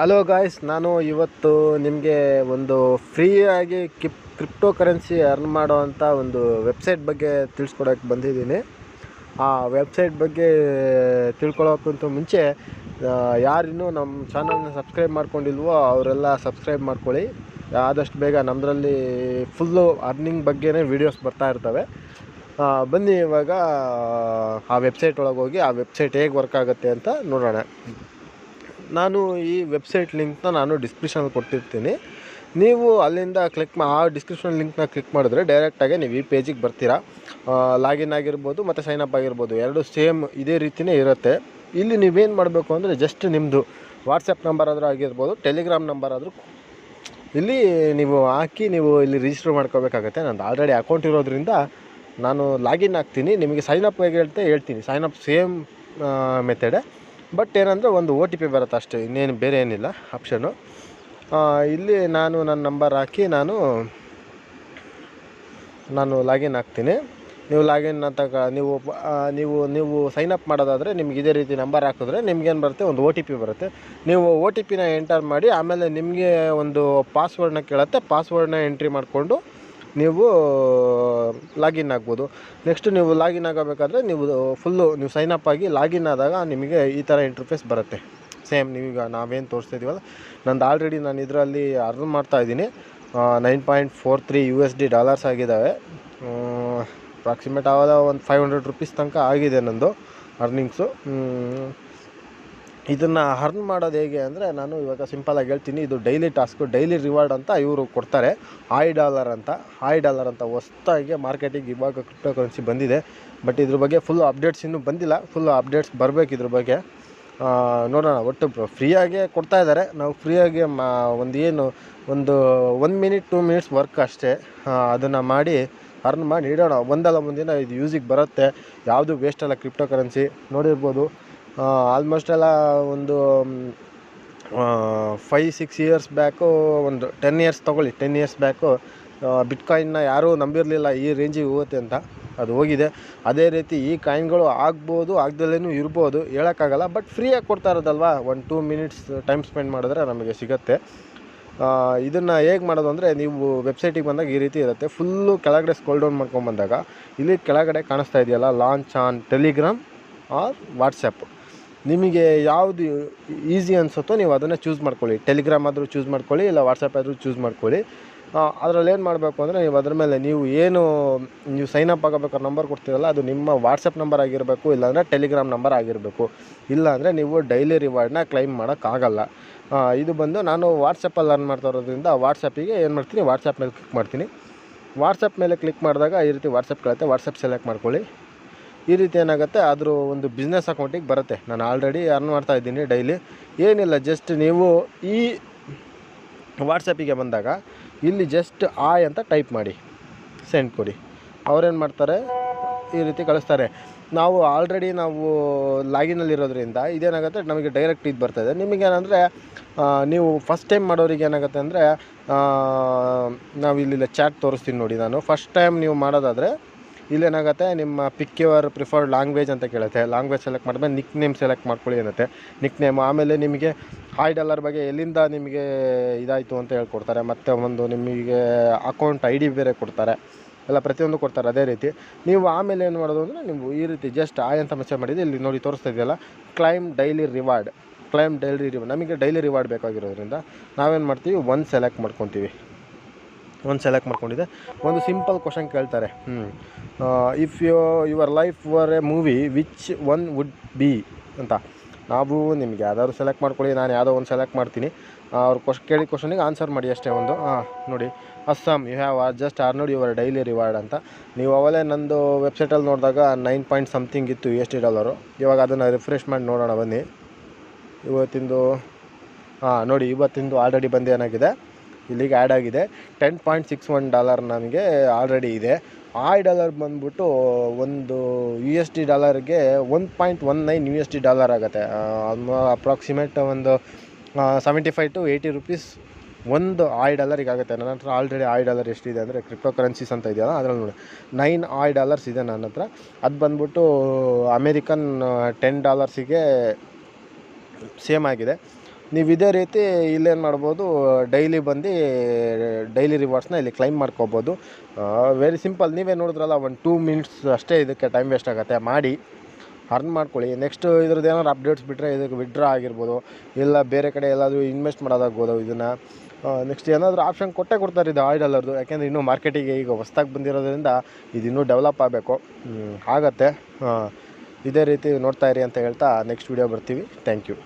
Hello guys, ನಾನು ಇವತ್ತು ನಿಮಗೆ ಒಂದು ಫ್ರೀಯಾಗಿ ಕ್ರಿಪ್ಟೋ ಕರೆನ್ಸಿ ಅರ್ನ್ ಮಾಡೋವಂಥ ಒಂದು ವೆಬ್ಸೈಟ್ ಬಗ್ಗೆ ತಿಳಿಸ್ಕೊಡೋಕ್ಕೆ ಬಂದಿದ್ದೀನಿ. ಆ ವೆಬ್ಸೈಟ್ ಬಗ್ಗೆ ತಿಳ್ಕೊಳ್ಳೋಕ್ಕಿಂತ ಮುಂಚೆ ಯಾರಿನ್ನೂ ನಮ್ಮ ಚಾನಲ್ನ ಸಬ್ಸ್ಕ್ರೈಬ್ ಮಾಡ್ಕೊಂಡಿಲ್ವೋ ಅವರೆಲ್ಲ ಸಬ್ಸ್ಕ್ರೈಬ್ ಮಾಡ್ಕೊಳ್ಳಿ. ಆದಷ್ಟು ಬೇಗ ನಮ್ಮದ್ರಲ್ಲಿ ಫುಲ್ಲು ಅರ್ನಿಂಗ್ ಬಗ್ಗೆನೇ ವೀಡಿಯೋಸ್ ಬರ್ತಾ ಇರ್ತವೆ. ಬನ್ನಿ ಇವಾಗ ಆ ವೆಬ್ಸೈಟ್ ಒಳಗೆ ಹೋಗಿ ಆ ವೆಬ್ಸೈಟ್ ಹೇಗೆ ವರ್ಕ್ ಆಗುತ್ತೆ ಅಂತ ನೋಡೋಣ. ನಾನು ಈ ವೆಬ್ಸೈಟ್ ಲಿಂಕ್ನ ನಾನು ಡಿಸ್ಕ್ರಿಪ್ಷನಲ್ಲಿ ಕೊಡ್ತಿರ್ತೀನಿ. ನೀವು ಅಲ್ಲಿಂದ ಆ ಡಿಸ್ಕ್ರಿಪ್ಷನ್ ಲಿಂಕ್ನ ಕ್ಲಿಕ್ ಮಾಡಿದ್ರೆ ಡೈರೆಕ್ಟಾಗಿ ನೀವು ಈ ಪೇಜಿಗೆ ಬರ್ತೀರಾ. ಲಾಗಿನ್ ಆಗಿರ್ಬೋದು ಮತ್ತು ಸೈನಪ್ ಆಗಿರ್ಬೋದು, ಎರಡು ಸೇಮ್ ಇದೇ ರೀತಿಯೇ ಇರುತ್ತೆ. ಇಲ್ಲಿ ನೀವೇನು ಮಾಡಬೇಕು ಅಂದರೆ ಜಸ್ಟ್ ನಿಮ್ಮದು ವಾಟ್ಸಪ್ ನಂಬರ್ ಆದರೂ ಆಗಿರ್ಬೋದು, ಟೆಲಿಗ್ರಾಮ್ ನಂಬರ್ ಆದರೂ ಇಲ್ಲಿ ನೀವು ಹಾಕಿ ನೀವು ಇಲ್ಲಿ ರಿಜಿಸ್ಟರ್ ಮಾಡ್ಕೋಬೇಕಾಗತ್ತೆ. ನಂದು ಆಲ್ರೆಡಿ ಅಕೌಂಟ್ ಇರೋದ್ರಿಂದ ನಾನು ಲಾಗಿನ್ ಆಗ್ತೀನಿ. ನಿಮಗೆ ಸೈನಪ್ ಹೇಗೆ ಹೇಳ್ತೀನಿ. ಸೈನಪ್ ಸೇಮ್ ಮೆಥಡೆ, ಬಟ್ ಏನಂದರೆ ಒಂದು OTP ಬರುತ್ತೆ ಅಷ್ಟೇ, ಇನ್ನೇನು ಬೇರೆ ಏನಿಲ್ಲ ಆಪ್ಷನ್ನು. ಇಲ್ಲಿ ನಾನು ನನ್ನ ನಂಬರ್ ಹಾಕಿ ನಾನು ಲಾಗಿನ್ ಆಗ್ತೀನಿ. ನೀವು ಲಾಗಿನ್ ಅಂತಾಗ ನೀವು ಸೈನಪ್ ಮಾಡೋದಾದರೆ ನಿಮ್ಗೆ ಇದೇ ರೀತಿ ನಂಬರ್ ಹಾಕಿದ್ರೆ ನಿಮ್ಗೇನು ಬರುತ್ತೆ, ಒಂದು OTP ಬರುತ್ತೆ. ನೀವು OTPನ ಎಂಟರ್ ಮಾಡಿ ಆಮೇಲೆ ನಿಮಗೆ ಒಂದು ಪಾಸ್ವರ್ಡ್ನ ಕೇಳುತ್ತೆ. ಪಾಸ್ವರ್ಡ್ನ ಎಂಟ್ರಿ ಮಾಡಿಕೊಂಡು ನೀವು ಲಾಗಿನ್ ಆಗ್ಬೋದು. ನೆಕ್ಸ್ಟ್ ನೀವು ಲಾಗಿನ್ ಆಗಬೇಕಾದ್ರೆ ನೀವು ಸೈನಪ್ ಆಗಿ ಲಾಗಿನ್ ಆದಾಗ ನಿಮಗೆ ಈ ಥರ ಇಂಟರ್ಫೇಸ್ ಬರುತ್ತೆ. ಸೇಮ್ ನೀವೀಗ ನಾವೇನು ತೋರಿಸ್ತಾ ಇದ್ದೀವಲ್ಲ, ಆಲ್ರೆಡಿ ನಾನು ಇದರಲ್ಲಿ ಅರ್ನ್ ಮಾಡ್ತಾಯಿದ್ದೀನಿ. $9.43 ಆಗಿದ್ದಾವೆ. ಅಪ್ರಾಕ್ಸಿಮೇಟ್ ಆವಾಗ ಒಂದು $500 ತನಕ ಆಗಿದೆ ನಂದು ಅರ್ನಿಂಗ್ಸು. ಇದನ್ನು ಅರ್ನ್ ಮಾಡೋದು ಹೇಗೆ ಅಂದರೆ, ನಾನು ಇವಾಗ ಸಿಂಪಲಾಗಿ ಹೇಳ್ತೀನಿ. ಇದು ಡೈಲಿ ಟಾಸ್ಕು, ಡೈಲಿ ರಿವಾರ್ಡ್ ಅಂತ ಇವರು ಕೊಡ್ತಾರೆ. $1 ಅಂತ ಹೊಸ್ದಾಗಿ ಮಾರ್ಕೆಟಿಗೆ ಇವಾಗ ಕ್ರಿಪ್ಟೋ ಕರೆನ್ಸಿ ಬಂದಿದೆ. ಬಟ್ ಇದ್ರ ಬಗ್ಗೆ ಫುಲ್ ಅಪ್ಡೇಟ್ಸ್ ಇನ್ನೂ ಬಂದಿಲ್ಲ. ಫುಲ್ ಅಪ್ಡೇಟ್ಸ್ ಬರಬೇಕು ಇದ್ರ ಬಗ್ಗೆ. ನೋಡೋಣ. ಒಟ್ಟು ಫ್ರೀಯಾಗೆ ಕೊಡ್ತಾ ಇದ್ದಾರೆ. ನಾವು ಫ್ರೀಯಾಗಿ ಒಂದು 1 ಮಿನಿಟ್ 2 ಮಿನಿಟ್ಸ್ ವರ್ಕ್ ಅಷ್ಟೇ. ಅದನ್ನು ಮಾಡಿ ಅರ್ನ್ ಮಾಡಿ ಇಡೋಣ. ಒಂದಲ್ಲ ಒಂದಿನ ಇದು ಯೂಸಿಗೆ ಬರುತ್ತೆ. ಯಾವುದು ವೇಸ್ಟ್ ಅಲ್ಲ. ಕ್ರಿಪ್ಟೋ ಕರೆನ್ಸಿ ನೋಡಿರ್ಬೋದು, ಆಲ್ಮೋಸ್ಟ್ ಎಲ್ಲ ಒಂದು 5-6 ಇಯರ್ಸ್ ಬ್ಯಾಕು, ಒಂದು 10 ಇಯರ್ಸ್ ತೊಗೊಳ್ಳಿ. 10 ಇಯರ್ಸ್ ಬ್ಯಾಕು ಬಿಟ್ಕಾಯಿನ್ನ ಯಾರೂ ನಂಬಿರಲಿಲ್ಲ ಈ ರೇಂಜಿಗೆ ಹೋಗುತ್ತೆ ಅಂತ. ಅದು ಹೋಗಿದೆ. ಅದೇ ರೀತಿ ಈ ಕಾಯಿನ್ಗಳು ಆಗ್ಬೋದು, ಆಗ್ದಲ್ಲೇ ಇರ್ಬೋದು, ಹೇಳೋಕ್ಕಾಗಲ್ಲ. ಬಟ್ ಫ್ರೀಯಾಗಿ ಕೊಡ್ತಾ ಇರೋದಲ್ವ, 1-2 ಮಿನಿಟ್ಸ್ ಟೈಮ್ ಸ್ಪೆಂಡ್ ಮಾಡಿದ್ರೆ ನಮಗೆ ಸಿಗುತ್ತೆ. ಇದನ್ನು ಹೇಗೆ ಮಾಡೋದು ಅಂದರೆ, ನೀವು ವೆಬ್ಸೈಟಿಗೆ ಬಂದಾಗ ಈ ರೀತಿ ಇರುತ್ತೆ. ಫುಲ್ಲು ಕೆಳಗಡೆ ಸ್ಕ್ರೋಲ್ ಡೌನ್ ಮಾಡ್ಕೊಂಬಂದಾಗ ಇಲ್ಲಿ ಕೆಳಗಡೆ ಕಾಣಿಸ್ತಾ ಇದೆಯಲ್ಲ, launch on Telegram or WhatsApp. ನಿಮಗೆ ಯಾವುದು ಈಸಿ ಅನಿಸುತ್ತೋ ನೀವು ಅದನ್ನು ಚೂಸ್ ಮಾಡ್ಕೊಳ್ಳಿ. ಟೆಲಿಗ್ರಾಮ್ ಆದರೂ ಚೂಸ್ ಮಾಡ್ಕೊಳ್ಳಿ, ಇಲ್ಲ ವಾಟ್ಸಪ್ ಆದರೂ ಚೂಸ್ ಮಾಡ್ಕೊಳ್ಳಿ. ಅದರಲ್ಲಿ ಏನು ಮಾಡಬೇಕು ಅಂದರೆ, ನೀವು ಅದ್ರ ಮೇಲೆ ನೀವು ಸೈನಪ್ ಆಗಬೇಕಾದ್ರೆ ನಂಬರ್ ಕೊಡ್ತೀರಲ್ಲ, ಅದು ನಿಮ್ಮ ವಾಟ್ಸಪ್ ನಂಬರ್ ಆಗಿರಬೇಕು, ಇಲ್ಲಾಂದರೆ ಟೆಲಿಗ್ರಾಮ್ ನಂಬರ್ ಆಗಿರಬೇಕು. ಇಲ್ಲಾಂದರೆ ನೀವು ಡೈಲಿ ರಿವಾರ್ಡ್ನ ಕ್ಲೈಮ್ ಮಾಡೋಕ್ಕಾಗಲ್ಲ. ಇದು ಬಂದು ನಾನು ವಾಟ್ಸಪ್ಪಲ್ಲಿ ಅರ್ನ್ ಮಾಡ್ತಾ ಇರೋದ್ರಿಂದ ವಾಟ್ಸಪ್ಪಿಗೆ ಏನು ಮಾಡ್ತೀನಿ, ವಾಟ್ಸಪ್ ಮೇಲೆ ಕ್ಲಿಕ್ ಮಾಡ್ತೀನಿ. ವಾಟ್ಸಪ್ ಮೇಲೆ ಕ್ಲಿಕ್ ಮಾಡಿದಾಗ ಈ ರೀತಿ ವಾಟ್ಸಪ್ ಕೇಳುತ್ತೆ. ವಾಟ್ಸಪ್ ಸೆಲೆಕ್ಟ್ ಮಾಡ್ಕೊಳ್ಳಿ. ಈ ರೀತಿ ಏನಾಗುತ್ತೆ, ಅದ್ರ ಒಂದು ಬಿಸ್ನೆಸ್ ಅಕೌಂಟಿಗೆ ಬರುತ್ತೆ. ನಾನು ಆಲ್ರೆಡಿ ಅರ್ನ್ ಮಾಡ್ತಾ ಇದ್ದೀನಿ ಡೈಲಿ. ಏನಿಲ್ಲ, ಜಸ್ಟ್ ನೀವು ಈ ವಾಟ್ಸಪ್ಪಿಗೆ ಬಂದಾಗ ಇಲ್ಲಿ ಜಸ್ಟ್ ಅಂತ ಟೈಪ್ ಮಾಡಿ ಸೆಂಡ್ ಕೊಡಿ. ಅವ್ರೇನು ಮಾಡ್ತಾರೆ, ಈ ರೀತಿ ಕಳಿಸ್ತಾರೆ. ನಾವು ಆಲ್ರೆಡಿ ಲಾಗಿನಲ್ಲಿರೋದ್ರಿಂದ ಇದೇನಾಗುತ್ತೆ, ನಮಗೆ ಡೈರೆಕ್ಟ್ ಇದು ಬರ್ತಾಯಿದೆ. ನಿಮಗೇನಂದರೆ, ನೀವು ಫಸ್ಟ್ ಟೈಮ್ ಮಾಡೋರಿಗೆ ಏನಾಗುತ್ತೆ ಅಂದರೆ, ನಾವು ಇಲ್ಲಿ ಚಾಟ್ ತೋರಿಸ್ತೀನಿ ನೋಡಿ. ನಾನು ಫಸ್ಟ್ ಟೈಮ್ ನೀವು ಮಾಡೋದಾದರೆ ಇಲ್ಲೇನಾಗುತ್ತೆ, ನಿಮ್ಮ ಪಿಕ್ ಯುವರ್ ಪ್ರಿಫರ್ಡ್ ಲ್ಯಾಂಗ್ವೇಜ್ ಅಂತ ಕೇಳುತ್ತೆ. ಲ್ಯಾಂಗ್ವೇಜ್ ಸೆಲೆಕ್ಟ್ ಮಾಡಿದ್ರೆ ನಿಕ್ ನೇಮ್ ಸೆಲೆಕ್ಟ್ ಮಾಡ್ಕೊಳ್ಳಿ ಅನ್ನತ್ತೆ. ನಿಕ್ ನೇಮ್, ಆಮೇಲೆ ನಿಮಗೆ $1 ಬಗ್ಗೆ ಎಲ್ಲಿಂದ ನಿಮಗೆ ಇದಾಯಿತು ಅಂತ ಹೇಳ್ಕೊಡ್ತಾರೆ. ಮತ್ತು ನಿಮಗೆ ಅಕೌಂಟ್ ID ಬೇರೆ ಕೊಡ್ತಾರೆ. ಎಲ್ಲ ಪ್ರತಿಯೊಂದು ಕೊಡ್ತಾರೆ. ಅದೇ ರೀತಿ ನೀವು ಆಮೇಲೆ ಏನು ಮಾಡೋದು ಅಂದರೆ, ನೀವು ಈ ರೀತಿ ಜಸ್ಟ್ ಅಂತ ಮೆಸೇಜ್ ಮಾಡಿದ್ದು ಇಲ್ಲಿ ನೋಡಿ ತೋರಿಸ್ತಾ ಇದೆಯಲ್ಲ, ಕ್ಲೈಮ್ ಡೈಲಿ ರಿವಾರ್ಡ್. ನಮಗೆ ಡೈಲಿ ರಿವಾರ್ಡ್ ಬೇಕಾಗಿರೋದ್ರಿಂದ ನಾವೇನು ಮಾಡ್ತೀವಿ, ಒಂದು ಸೆಲೆಕ್ಟ್ ಮಾಡ್ಕೊಂಡಿದ್ದೆ. ಒಂದು ಸಿಂಪಲ್ ಕ್ವಶನ್ ಕೇಳ್ತಾರೆ, if your life var A movie which one would be ಅಂತ. ನಾವು ನಿಮಗೆ ಯಾವ್ದಾದ್ರು ಸೆಲೆಕ್ಟ್ ಮಾಡ್ಕೊಳ್ಳಿ. ನಾನು ಯಾವುದೋ ಒಂದು ಸೆಲೆಕ್ಟ್ ಮಾಡ್ತೀನಿ. ಅವ್ರು ಕೇಳಿದ ಕ್ವಶನಿಗೆ ಆನ್ಸರ್ ಮಾಡಿ ಅಷ್ಟೇ. ನೋಡಿ, awesome you have just earned your daily reward ಅಂತ. ನೀವು ಅವಲೇ ನಂದು ವೆಬ್ಸೈಟಲ್ಲಿ ನೋಡಿದಾಗ 9 ಪಾಯಿಂಟ್ ಸಮಥಿಂಗ್ ಇತ್ತು $. ಇವಾಗ ಅದನ್ನು ರಿಫ್ರೆಶ್ ಮಾಡಿ ನೋಡೋಣ ಬನ್ನಿ. ಇವತ್ತಿಂದು ನೋಡಿ, ಇವತ್ತಿಂದು ಆಲ್ರೆಡಿ ಬಂದು ಏನಾಗಿದೆ, ಇಲ್ಲಿಗೆ ಆ್ಯಡ್ ಆಗಿದೆ. $10.61 ನನಗೆ ಆಲ್ರೆಡಿ ಇದೆ. $1 ಬಂದ್ಬಿಟ್ಟು ಒಂದು $1.19 $1.19 ಆಗುತ್ತೆ. ಅಪ್ರಾಕ್ಸಿಮೇಟ್ ಒಂದು $75 to $80 ಒಂದು $1 ಆಗುತ್ತೆ. ನನ್ನ ಹತ್ರ ಆಲ್ರೆಡಿ $1 ಎಷ್ಟಿದೆ ಅಂದರೆ, ಕ್ರಿಪ್ಟೋ ಕರೆನ್ಸೀಸ್ ಅಂತ ಇದೆಯಲ್ಲ ಅದರಲ್ಲಿ ನೋಡಿ $9 ಇದೆ ನನ್ನ ಹತ್ರ. ಅದು ಬಂದ್ಬಿಟ್ಟು ಅಮೇರಿಕನ್ $10 ಸೇಮ್ ಆಗಿದೆ. ನೀವು ಇದೇ ರೀತಿ ಇಲ್ಲೇನು ಮಾಡ್ಬೋದು, ಡೈಲಿ ಬಂದು ಡೈಲಿ ರಿವಾರ್ಡ್ಸ್ನ ಇಲ್ಲಿ ಕ್ಲೈಮ್ ಮಾಡ್ಕೋಬೋದು. Very simple. ನೀವೇ ನೋಡಿದ್ರಲ್ಲ, 1-2 ಮಿನಿಟ್ಸ್ ಅಷ್ಟೇ ಇದಕ್ಕೆ ಟೈಮ್ ವೇಸ್ಟ್ ಆಗುತ್ತೆ. ಮಾಡಿ ಅರ್ನ್ ಮಾಡ್ಕೊಳ್ಳಿ. ನೆಕ್ಸ್ಟ್ ಇದ್ರದ್ದು ಏನಾದ್ರು ಅಪ್ಡೇಟ್ಸ್ ಬಿಟ್ಟರೆ ಇದಕ್ಕೆ ವಿಡ್ರಾ ಆಗಿರ್ಬೋದು, ಇಲ್ಲ ಬೇರೆ ಕಡೆ ಎಲ್ಲಾದರೂ ಇನ್ವೆಸ್ಟ್ ಮಾಡೋದಾಗ್ಬೋದು. ಇದನ್ನು ನೆಕ್ಸ್ಟ್ ಏನಾದರೂ ಆಪ್ಷನ್ ಕೊಡ್ತಾರೆ ಇದು $1. ಯಾಕೆಂದರೆ ಇನ್ನೂ ಮಾರ್ಕೆಟಿಗೆ ಈಗ ಹೊಸ್ದಾಗಿ ಬಂದಿರೋದ್ರಿಂದ ಇದು ಇನ್ನೂ ಡೆವಲಪ್ ಆಗಬೇಕು. ಆಗತ್ತೆ. ಇದೇ ರೀತಿ ನೋಡ್ತಾ ಇರಿ ಅಂತ ಹೇಳ್ತಾ ನೆಕ್ಸ್ಟ್ ವೀಡಿಯೋ ಬರ್ತೀವಿ. Thank you.